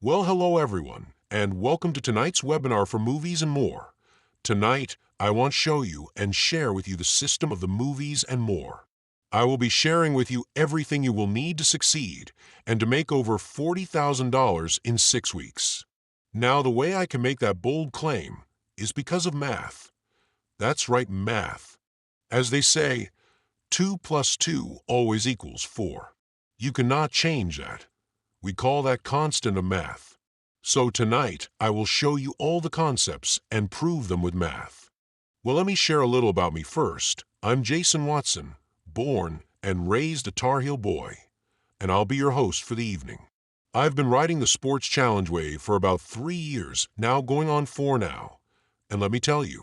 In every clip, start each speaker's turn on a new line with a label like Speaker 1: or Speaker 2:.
Speaker 1: Well, hello everyone, and welcome to tonight's webinar for movies and more. Tonight, I want to show you and share with you the system of the movies and more. I will be sharing with you everything you will need to succeed and to make over $40,000 in 6 weeks. Now, the way I can make that bold claim is because of math. That's right, math. As they say, 2 plus 2 always equals 4. You cannot change that. We call that constant of math. So tonight, I will show you all the concepts and prove them with math. Well, let me share a little about me first. I'm Jason Watson, born and raised a Tar Heel boy, and I'll be your host for the evening. I've been riding the Sports Challenge wave for about 3 years, now going on 4 now. And let me tell you,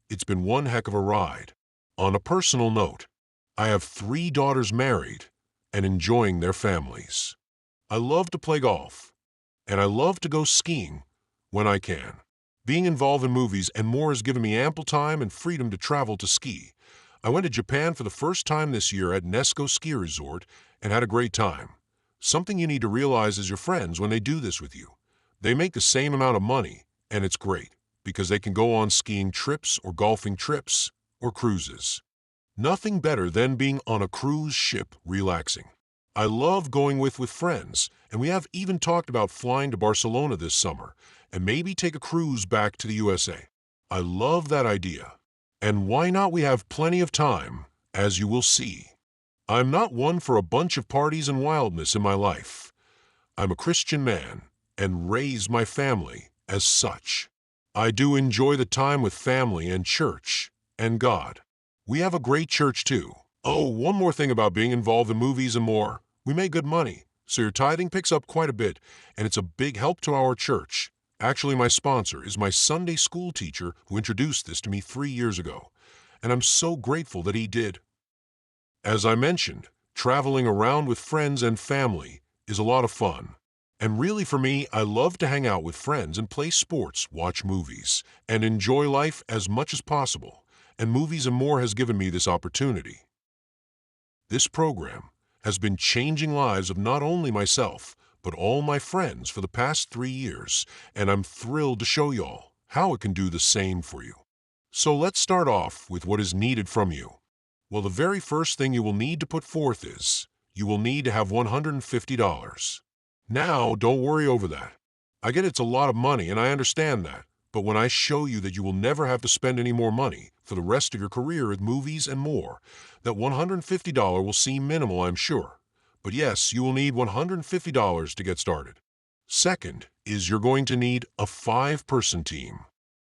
Speaker 1: it's been one heck of a ride. On a personal note, I have 3 daughters married and enjoying their families. I love to play golf, and I love to go skiing when I can. Being involved in movies and more has given me ample time and freedom to travel to ski. I went to Japan for the first time this year at Nesco Ski Resort and had a great time. Something you need to realize is your friends when they do this with you. They make the same amount of money, and it's great because they can go on skiing trips or golfing trips or cruises. Nothing better than being on a cruise ship relaxing. I love going with friends, and we have even talked about flying to Barcelona this summer and maybe take a cruise back to the USA. I love that idea. And why not? We have plenty of time, as you will see. I'm not one for a bunch of parties and wildness in my life. I'm a Christian man and raised my family as such. I do enjoy the time with family and church and God. We have a great church too. Oh, one more thing about being involved in movies and more. We make good money, so your tithing picks up quite a bit, and it's a big help to our church. Actually, my sponsor is my Sunday school teacher who introduced this to me 3 years ago, and I'm so grateful that he did. As I mentioned, traveling around with friends and family is a lot of fun. And really for me, I love to hang out with friends and play sports, watch movies, and enjoy life as much as possible. And movies and more has given me this opportunity. This program has been changing lives of not only myself, but all my friends for the past 3 years, and I'm thrilled to show y'all how it can do the same for you. So let's start off with what is needed from you. Well, the very first thing you will need to put forth is, you will need to have $150. Now, don't worry over that. I get it's a lot of money, and I understand that. But when I show you that you will never have to spend any more money for the rest of your career with movies and more, that $150 will seem minimal, I'm sure. But yes, you will need $150 to get started. Second is you're going to need a 5-person team.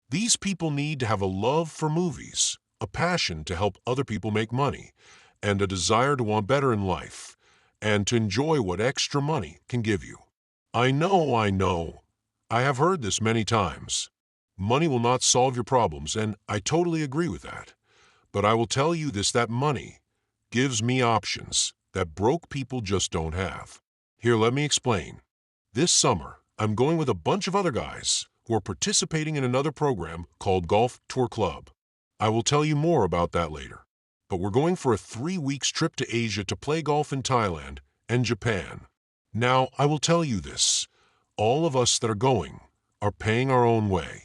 Speaker 1: These people need to have a love for movies, a passion to help other people make money, and a desire to want better in life, and to enjoy what extra money can give you. I know. I have heard this many times. Money will not solve your problems, and I totally agree with that. But I will tell you this, that money gives me options that broke people just don't have. Here, let me explain. This summer, I'm going with a bunch of other guys who are participating in another program called Golf Tour Club. I will tell you more about that later. But we're going for a 3-week trip to Asia to play golf in Thailand and Japan. Now, I will tell you this. All of us that are going are paying our own way.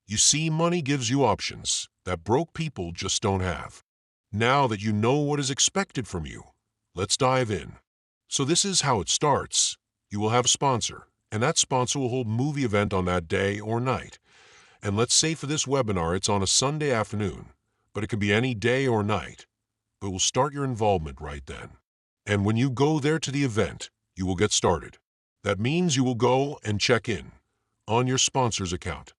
Speaker 1: You see, money gives you options that broke people just don't have. Now that you know what is expected from you, let's dive in. So this is how it starts. You will have a sponsor, and that sponsor will hold a movie event on that day or night. And let's say for this webinar, it's on a Sunday afternoon, but it can be any day or night. But we'll start your involvement right then. And when you go there to the event, you will get started. That means you will go and check in on your sponsor's account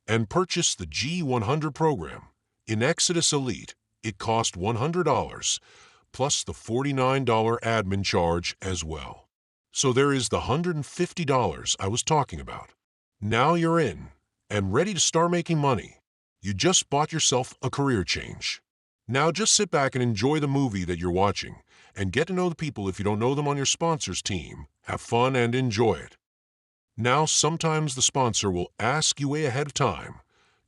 Speaker 1: and purchase the G100 program. In Exodus Elite, it cost $100, plus the $49 admin charge as well. So there is the $150 I was talking about. Now you're in and ready to start making money. You just bought yourself a career change. Now just sit back and enjoy the movie that you're watching and get to know the people if you don't know them on your sponsor's team. Have fun and enjoy it. Now, sometimes the sponsor will ask you way ahead of time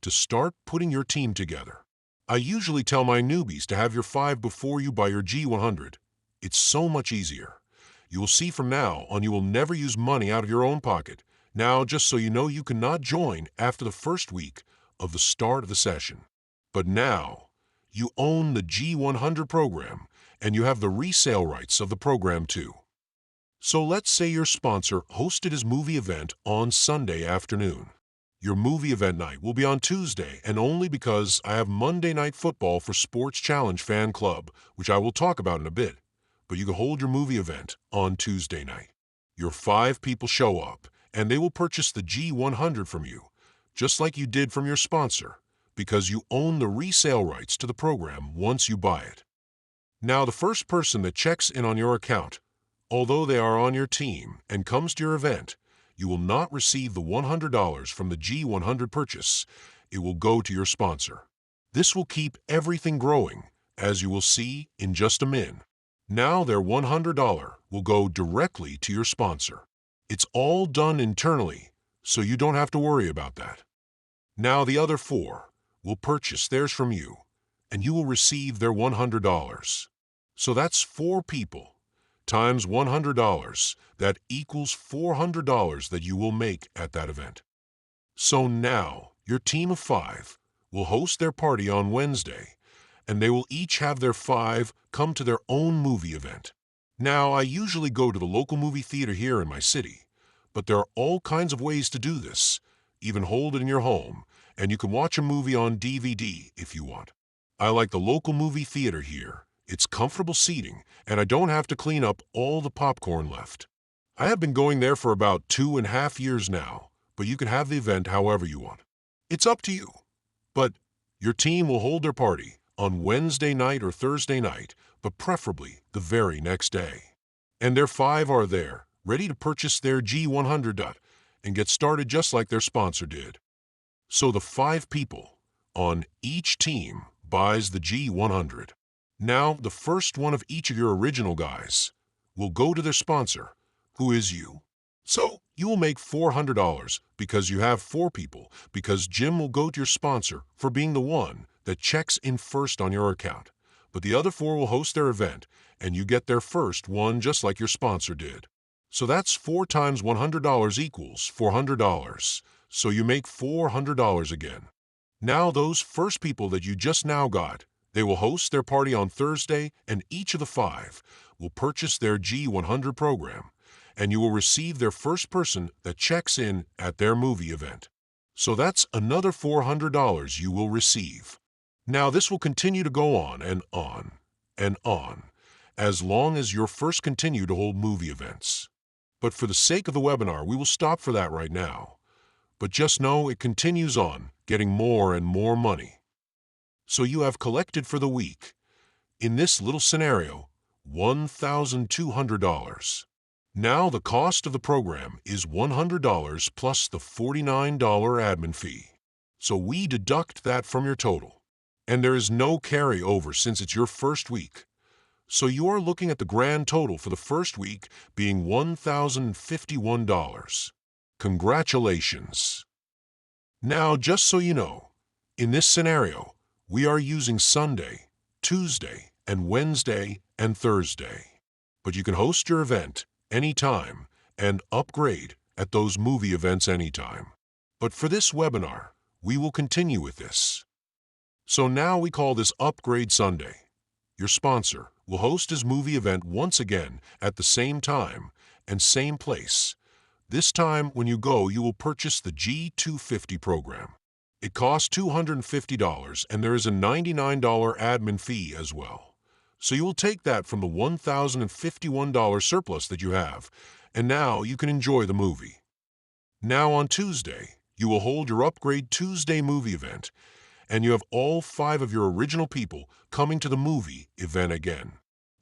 Speaker 1: to start putting your team together. I usually tell my newbies to have your 5 before you buy your G100. It's so much easier. You will see from now on you will never use money out of your own pocket. Now, just so you know, you cannot join after the first week of the start of the session. But now, you own the G100 program, and you have the resale rights of the program too. So let's say your sponsor hosted his movie event on Sunday afternoon. Your movie event night will be on Tuesday, and only because I have Monday Night Football for Sports Challenge Fan Club, which I will talk about in a bit. But you can hold your movie event on Tuesday night. Your 5 people show up, and they will purchase the G100 from you, just like you did from your sponsor, because you own the resale rights to the program once you buy it. Now, the first person that checks in on your account, although they are on your team and comes to your event, you will not receive the $100 from the G100 purchase. It will go to your sponsor. This will keep everything growing, as you will see in just a minute. Now their $100 will go directly to your sponsor. It's all done internally, so you don't have to worry about that. Now the other 4 will purchase theirs from you, and you will receive their $100. So that's 4 people times $100. That equals $400 that you will make at that event. So now your team of 5 will host their party on Wednesday, and they will each have their 5 come to their own movie event. Now, I usually go to the local movie theater here in my city, but there are all kinds of ways to do this. Even hold it in your home, and you can watch a movie on DVD if you want. I like the local movie theater here. It's comfortable seating, and I don't have to clean up all the popcorn left. I have been going there for about 2.5 years now, but you can have the event however you want. It's up to you. But your team will hold their party on Wednesday night or Thursday night, but preferably the very next day. And their 5 are there, ready to purchase their G100 and get started just like their sponsor did. So the 5 people on each team buys the G100. Now, the first one of each of your original guys will go to their sponsor, who is you. So you will make $400 because you have 4 people, because Jim will go to your sponsor for being the one that checks in first on your account. But the other 4 will host their event, and you get their first one just like your sponsor did. So that's 4 times $100 equals $400. So you make $400 again. Now those first people that you just now got, they will host their party on Thursday, and each of the 5 will purchase their G100 program, and you will receive their first person that checks in at their movie event. So that's another $400 you will receive. Now this will continue to go on and on and on, as long as you're first continue to hold movie events. But for the sake of the webinar, we will stop for that right now. But just know it continues on, getting more and more money. So you have collected for the week, in this little scenario, $1,200. Now the cost of the program is $100 plus the $49 admin fee. So we deduct that from your total. And there is no carryover since it's your first week. So you are looking at the grand total for the first week being $1,051. Congratulations! Now, just so you know, in this scenario, we are using Sunday, Tuesday, and Wednesday and Thursday. But you can host your event anytime and upgrade at those movie events anytime. But for this webinar, we will continue with this. So now we call this Upgrade Sunday. Your sponsor will host his movie event once again at the same time and same place. This time, when you go, you will purchase the G250 program. It costs $250, and there is a $99 admin fee as well. So you will take that from the $1,051 surplus that you have, and now you can enjoy the movie. Now on Tuesday, you will hold your Upgrade Tuesday movie event, and you have all 5 of your original people coming to the movie event again.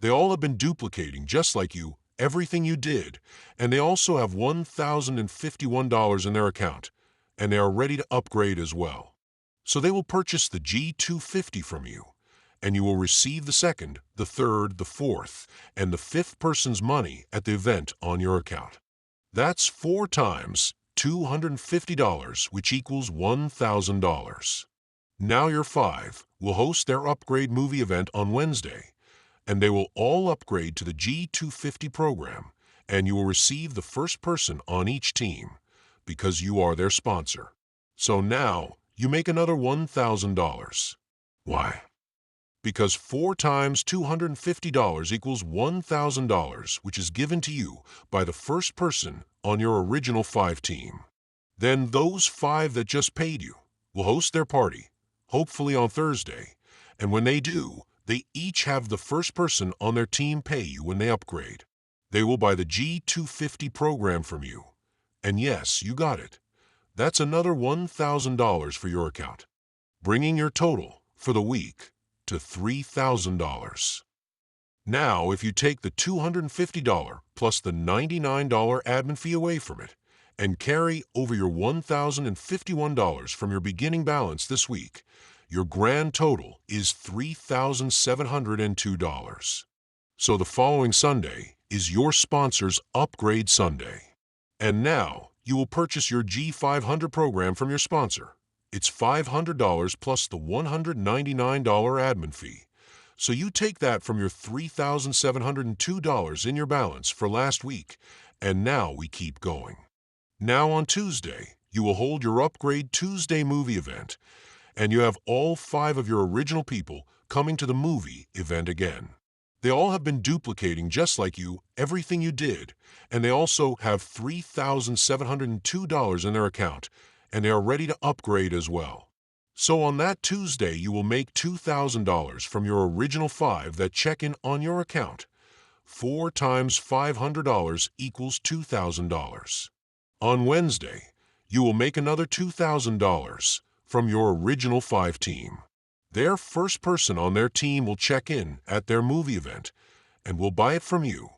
Speaker 1: They all have been duplicating, just like you, everything you did, and they also have $1,051 in their account, and they are ready to upgrade as well. So they will purchase the G250 from you, and you will receive the second, the third, the fourth, and the 5th person's money at the event on your account. That's 4 times $250, which equals $1,000. Now your 5 will host their upgrade movie event on Wednesday, and they will all upgrade to the G250 program, and you will receive the first person on each team. because you are their sponsor. So now you make another $1,000. Why? Because 4 times $250 equals $1,000, which is given to you by the first person on your original 5 team. Then those 5 that just paid you will host their party, hopefully on Thursday, and when they do, they each have the first person on their team pay you when they upgrade. They will buy the G250 program from you. And yes, you got it. That's another $1,000 for your account, bringing your total for the week to $3,000. Now, if you take the $250 plus the $99 admin fee away from it and carry over your $1,051 from your beginning balance this week, your grand total is $3,702. So the following Sunday is your sponsor's Upgrade Sunday. And now you will purchase your G500 program from your sponsor. It's $500 plus the $199 admin fee. So you take that from your $3,702 in your balance for last week, and now we keep going. Now on Tuesday, you will hold your Upgrade Tuesday movie event, and you have all 5 of your original people coming to the movie event again. They all have been duplicating, just like you, everything you did, and they also have $3,702 in their account, and they are ready to upgrade as well. So on that Tuesday, you will make $2,000 from your original 5 that check in on your account. 4 times $500 equals $2,000. On Wednesday, you will make another $2,000 from your original 5 team. Their first person on their team will check in at their movie event and will buy it from you,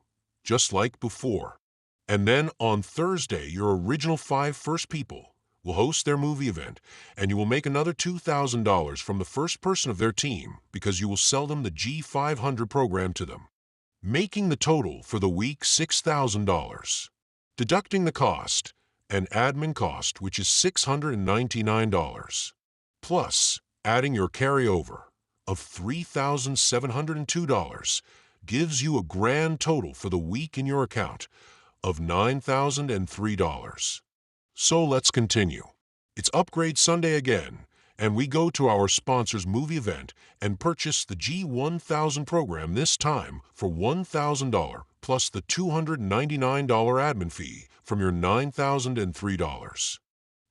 Speaker 1: just like before. And then on Thursday, your original 5 first people will host their movie event, and you will make another $2,000 from the first person of their team because you will sell them the G500 program to them, making the total for the week $6,000. Deducting the cost and admin cost, which is $699, plus adding your carryover of $3,702 gives you a grand total for the week in your account of $9,003. So let's continue. It's Upgrade Sunday again, and we go to our sponsor's movie event and purchase the G1000 program, this time for $1,000 plus the $299 admin fee from your $9,003.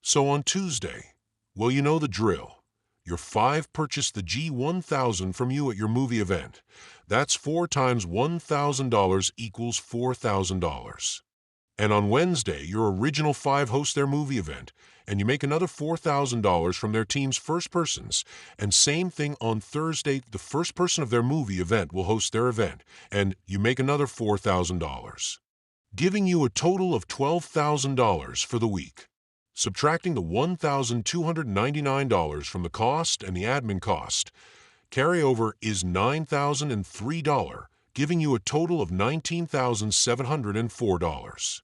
Speaker 1: So on Tuesday, well, you know the drill. Your 5 purchased the G1000 from you at your movie event. That's 4 times $1,000 equals $4,000. And on Wednesday, your original 5 host their movie event, and you make another $4,000 from their team's first persons. And same thing on Thursday, the first person of their movie event will host their event, and you make another $4,000, giving you a total of $12,000 for the week. Subtracting the $1,299 from the cost and the admin cost, carryover is $9,003, giving you a total of $19,704.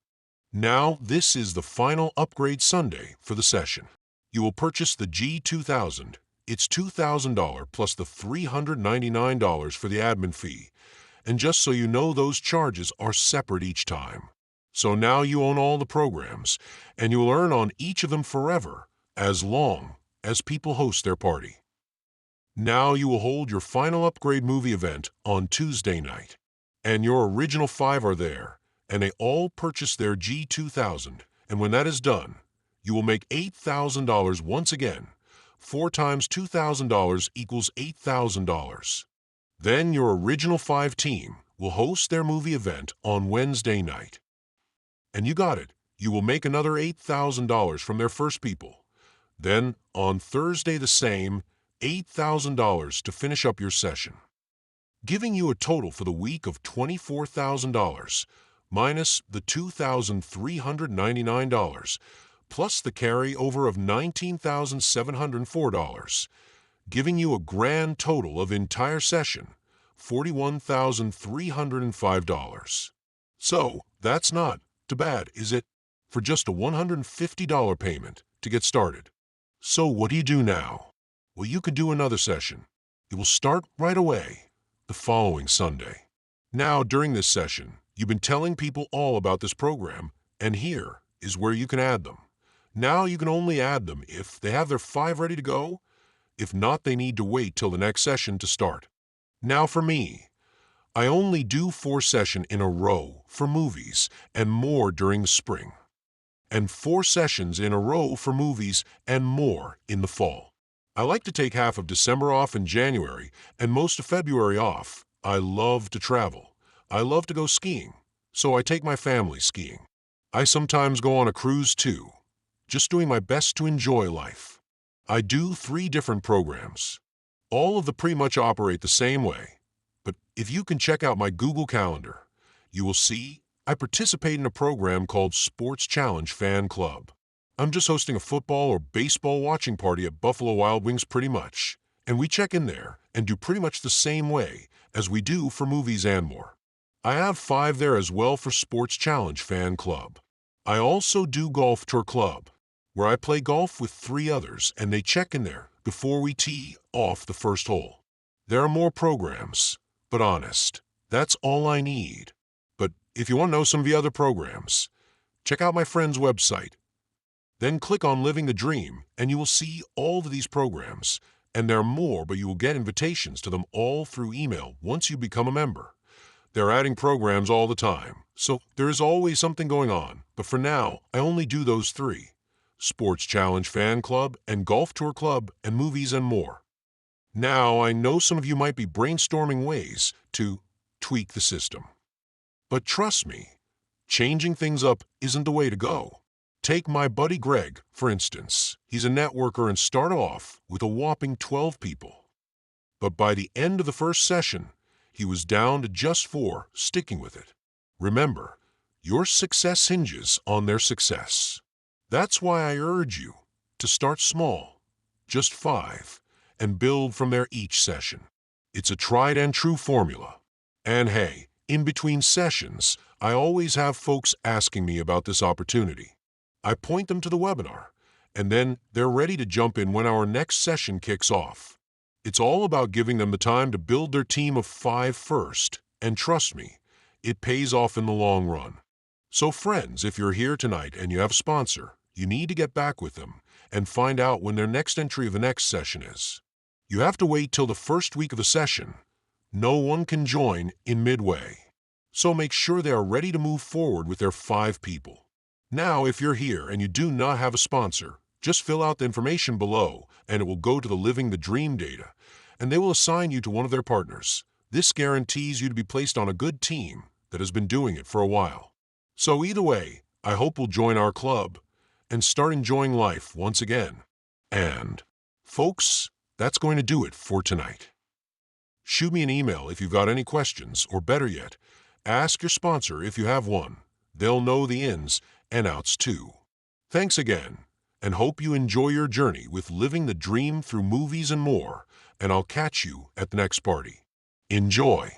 Speaker 1: Now, this is the final Upgrade Sunday for the session. You will purchase the G2000. It's $2,000 plus the $399 for the admin fee. And just so you know, those charges are separate each time. So now you own all the programs, and you will earn on each of them forever, as long as people host their party. Now you will hold your final Upgrade movie event on Tuesday night, and your original 5 are there, and they all purchase their G2000, and when that is done, you will make $8,000 once again. 4 times $2,000 equals $8,000. Then your original 5 team will host their movie event on Wednesday night. And you got it. You will make another $8,000 from their first people. Then, on Thursday the same, $8,000 to finish up your session, giving you a total for the week of $24,000, minus the $2,399, plus the carryover of $19,704, giving you a grand total of entire session, $41,305. So, that's not too bad, is it? For just a $150 payment to get started. So what do you do now? Well, you could do another session. It will start right away, the following Sunday. Now, during this session, you've been telling people all about this program, and here is where you can add them. Now you can only add them if they have their 5 ready to go. If not, they need to wait till the next session to start. Now for me, I only do 4 sessions in a row for movies and more during the spring, and 4 sessions in a row for movies and more in the fall. I like to take half of December off in January and most of February off. I love to travel. I love to go skiing, so I take my family skiing. I sometimes go on a cruise too, just doing my best to enjoy life. I do 3 different programs. All of them pretty much operate the same way, but if you can check out my Google Calendar, you will see I participate in a program called Sports Challenge Fan Club. I'm just hosting a football or baseball watching party at Buffalo Wild Wings pretty much, and we check in there and do pretty much the same way as we do for movies and more. I have 5 there as well for Sports Challenge Fan Club. I also do Golf Tour Club, where I play golf with 3 others and they check in there before we tee off the first hole. There are more programs, but honest, that's all I need. But if you want to know some of the other programs, check out my friend's website. Then click on Living the Dream and you will see all of these programs, and there are more, but you will get invitations to them all through email once you become a member. They're adding programs all the time, so there is always something going on, but for now, I only do those 3. Sports Challenge Fan Club and Golf Tour Club and movies and more. Now, I know some of you might be brainstorming ways to tweak the system. But trust me, changing things up isn't the way to go. Take my buddy Greg, for instance. He's a networker and started off with a whopping 12 people. But by the end of the first session, he was down to just 4, sticking with it. Remember, your success hinges on their success. That's why I urge you to start small, just 5, and build from there each session. It's a tried and true formula. And hey, in between sessions, I always have folks asking me about this opportunity. I point them to the webinar, and then they're ready to jump in when our next session kicks off. It's all about giving them the time to build their team of 5 first, and trust me, it pays off in the long run. So friends, if you're here tonight and you have a sponsor, you need to get back with them and find out when their next entry of the next session is. You have to wait till the first week of the session. No one can join in midway. So make sure they are ready to move forward with their 5 people. Now, if you're here and you do not have a sponsor, just fill out the information below and it will go to the Living the Dream data, and they will assign you to one of their partners. This guarantees you to be placed on a good team that has been doing it for a while. So either way, I hope you'll join our club and start enjoying life once again. And, folks, that's going to do it for tonight. Shoot me an email if you've got any questions, or better yet, ask your sponsor if you have one. They'll know the ins and outs too. Thanks again, and hope you enjoy your journey with living the dream through movies and more, and I'll catch you at the next party. Enjoy!